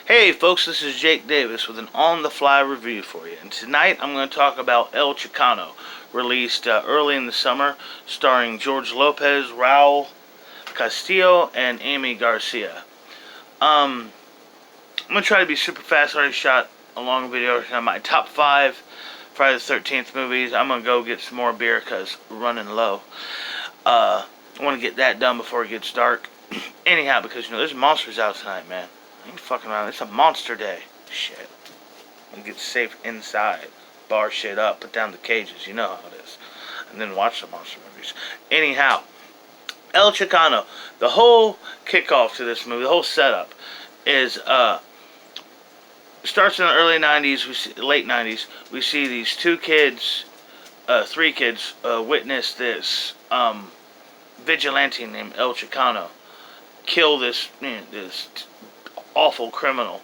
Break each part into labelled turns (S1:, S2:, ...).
S1: Hey folks, this is Jake Davis with an on-the-fly review for you. And tonight I'm going to talk about El Chicano, released early in the summer, starring George Lopez, Raul Castillo, and Amy Garcia. I'm going to try to be super fast. I already shot a long video on my top 5 Friday the 13th movies. I'm going to go get some more beer because we're running low. I want to get that done before it gets dark. Anyhow, because there's monsters out tonight, man. I ain't fucking around. It's a monster day. Shit. And get safe inside. Bar shit up. Put down the cages. You know how it is. And then watch the monster movies. Anyhow, El Chicano. The whole kickoff to this movie, the whole setup, is starts in the early 90s, late 90s. We see these 3 kids witness this vigilante named El Chicano kill this awful criminal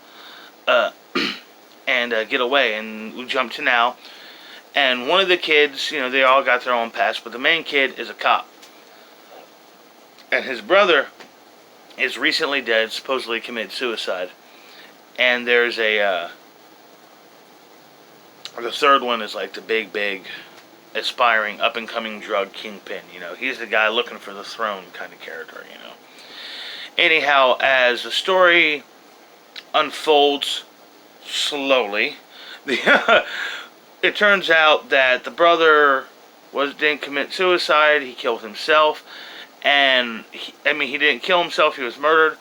S1: and get away. And we jump to now, and one of the kids, they all got their own past, but the main kid is a cop, and his brother is recently dead, supposedly committed suicide. And there's the third one is like the big aspiring up and coming drug kingpin. He's the guy looking for the throne kind of character. Anyhow, as the story unfolds slowly, it turns out that the brother didn't commit suicide. He killed himself, and he didn't kill himself. He was murdered,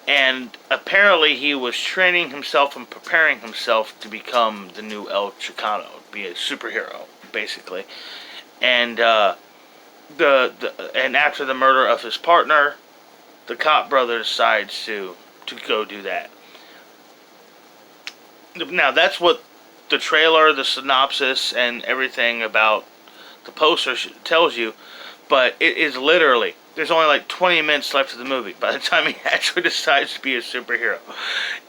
S1: and apparently he was training himself and preparing himself to become the new El Chicano, be a superhero, basically. And and after the murder of his partner, the cop brother decides to go do that. Now, that's what the trailer, the synopsis, and everything about the poster tells you, but it is literally, there's only like 20 minutes left of the movie by the time he actually decides to be a superhero.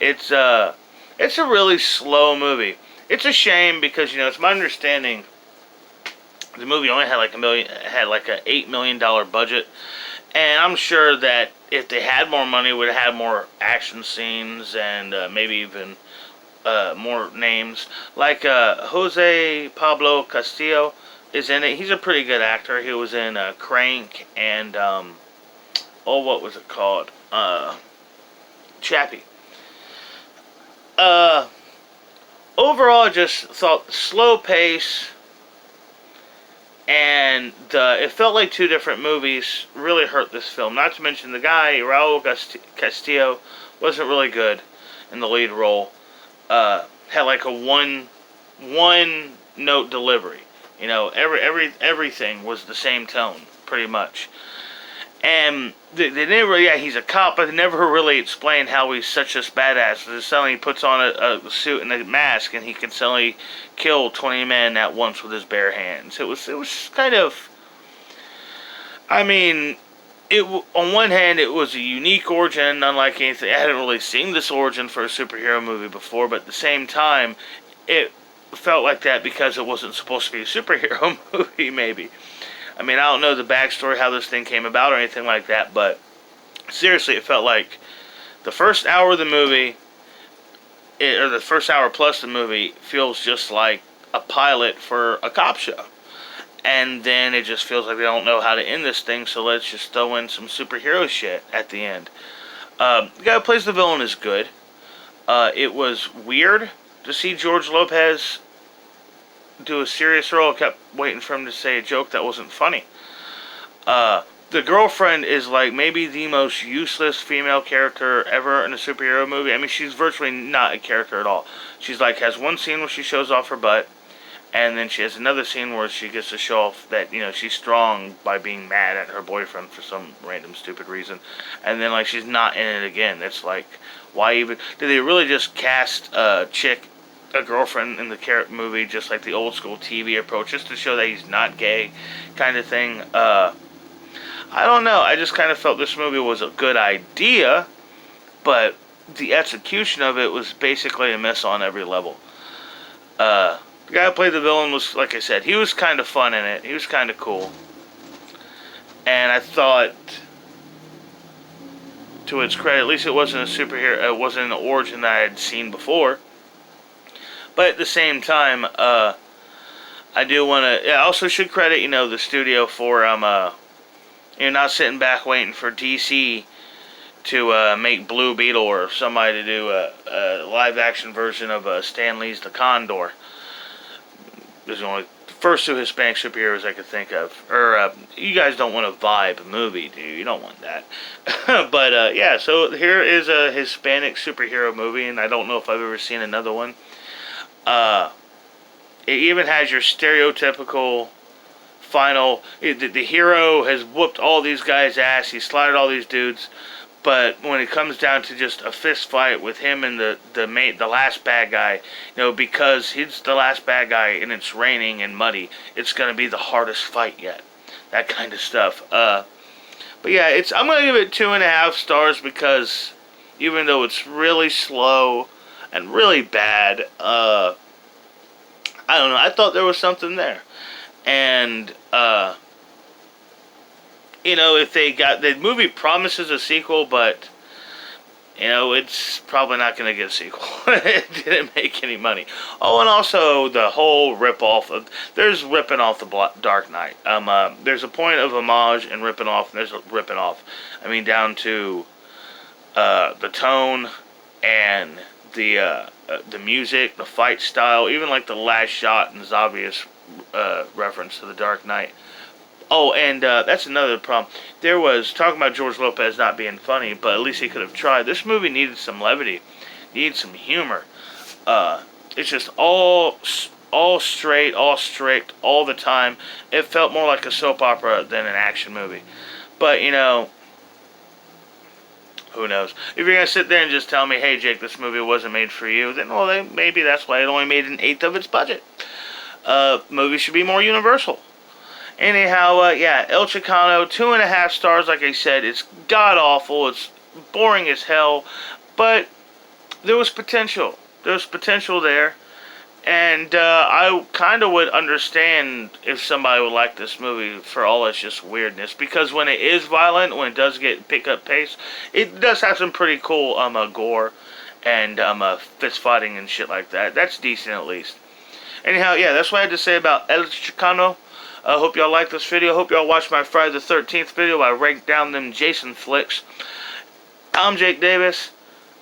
S1: It's a really slow movie. It's a shame because, it's my understanding the movie only had like an $8 million budget, and I'm sure that if they had more money, would have had more action scenes and maybe even more names. Like Jose Pablo Castillo is in it. He's a pretty good actor. He was in Crank and what was it called? Chappie. Overall, I just thought slow pace, and it felt like 2 different movies. Really hurt this film. Not to mention the guy, Raul Castillo, wasn't really good in the lead role. Had like a one note delivery. Everything was the same tone, pretty much. And they never, he's a cop, but they never really explained how he's such a badass. Suddenly he puts on a suit and a mask, and he can suddenly kill 20 men at once with his bare hands. It was kind of, on one hand, it was a unique origin, unlike anything. I hadn't really seen this origin for a superhero movie before, but at the same time, it felt like that because it wasn't supposed to be a superhero movie, maybe. I don't know the backstory, how this thing came about or anything like that, but seriously, it felt like the first hour of the movie, or the first hour plus the movie, feels just like a pilot for a cop show. And then it just feels like they don't know how to end this thing, so let's just throw in some superhero shit at the end. The guy who plays the villain is good. It was weird to see George Lopez do a serious role. I kept waiting for him to say a joke that wasn't funny. The girlfriend is like maybe the most useless female character ever in a superhero movie. She's virtually not a character at all. She's like, has one scene where she shows off her butt, and then she has another scene where she gets to show off that, she's strong by being mad at her boyfriend for some random stupid reason. And then, she's not in it again. It's like, why even? Did they really just cast a girlfriend in the movie just like the old school TV approach, just to show that he's not gay kind of thing? I don't know. I just kind of felt this movie was a good idea, but the execution of it was basically a miss on every level. The guy who played the villain was, like I said, he was kind of fun in it. He was kind of cool. And I thought to its credit. At least it wasn't a superhero. It wasn't an origin that I had seen before. But at the same time, I do want to. Yeah, I also should credit the studio for not sitting back waiting for DC to make Blue Beetle or somebody to do a live action version of Stan Lee's The Condor. There's only the first two Hispanic superheroes I could think of. Or you guys don't want a vibe movie, do you? You don't want that. But yeah, so here is a Hispanic superhero movie, and I don't know if I've ever seen another one. It even has your stereotypical final. The hero has whooped all these guys' ass. He slaughtered all these dudes. But when it comes down to just a fist fight with him and the last bad guy, because he's the last bad guy and it's raining and muddy, it's gonna be the hardest fight yet. That kind of stuff. But yeah, I'm gonna give it 2.5 stars because even though it's really slow and really bad, I don't know. I thought there was something there, and if the movie promises a sequel, but it's probably not going to get a sequel. It didn't make any money. Oh, and also the whole there's ripping off the Dark Knight. There's a point of homage and ripping off, and there's a ripping off. I mean, down to the tone and the music, the fight style, even like the last shot is obvious reference to the Dark Knight. Oh, and that's another problem. There was talking about George Lopez not being funny, but at least he could have tried. This movie needed some levity, needed some humor. It's just all straight, all strict, all the time. It felt more like a soap opera than an action movie. But who knows? If you're gonna sit there and just tell me, "Hey, Jake, this movie wasn't made for you," then maybe that's why it only made 1/8 of its budget. Movies should be more universal. Anyhow, yeah, El Chicano, 2.5 stars. Like I said, it's god awful. It's boring as hell, but there was potential. There was potential there, and I kind of would understand if somebody would like this movie for all its just weirdness. Because when it is violent, when it does pick up pace, it does have some pretty cool gore and fist fighting and shit like that. That's decent at least. Anyhow, yeah, that's what I had to say about El Chicano. I hope y'all like this video. Hope y'all watch my Friday the 13th video. I ranked down them Jason flicks. I'm Jake Davis.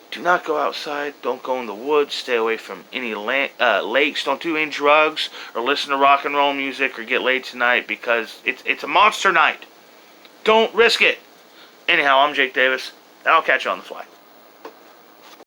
S1: Do not go outside. Don't go in the woods. Stay away from any lakes. Don't do any drugs or listen to rock and roll music or get laid tonight because it's a monster night. Don't risk it. Anyhow, I'm Jake Davis, and I'll catch you on the fly.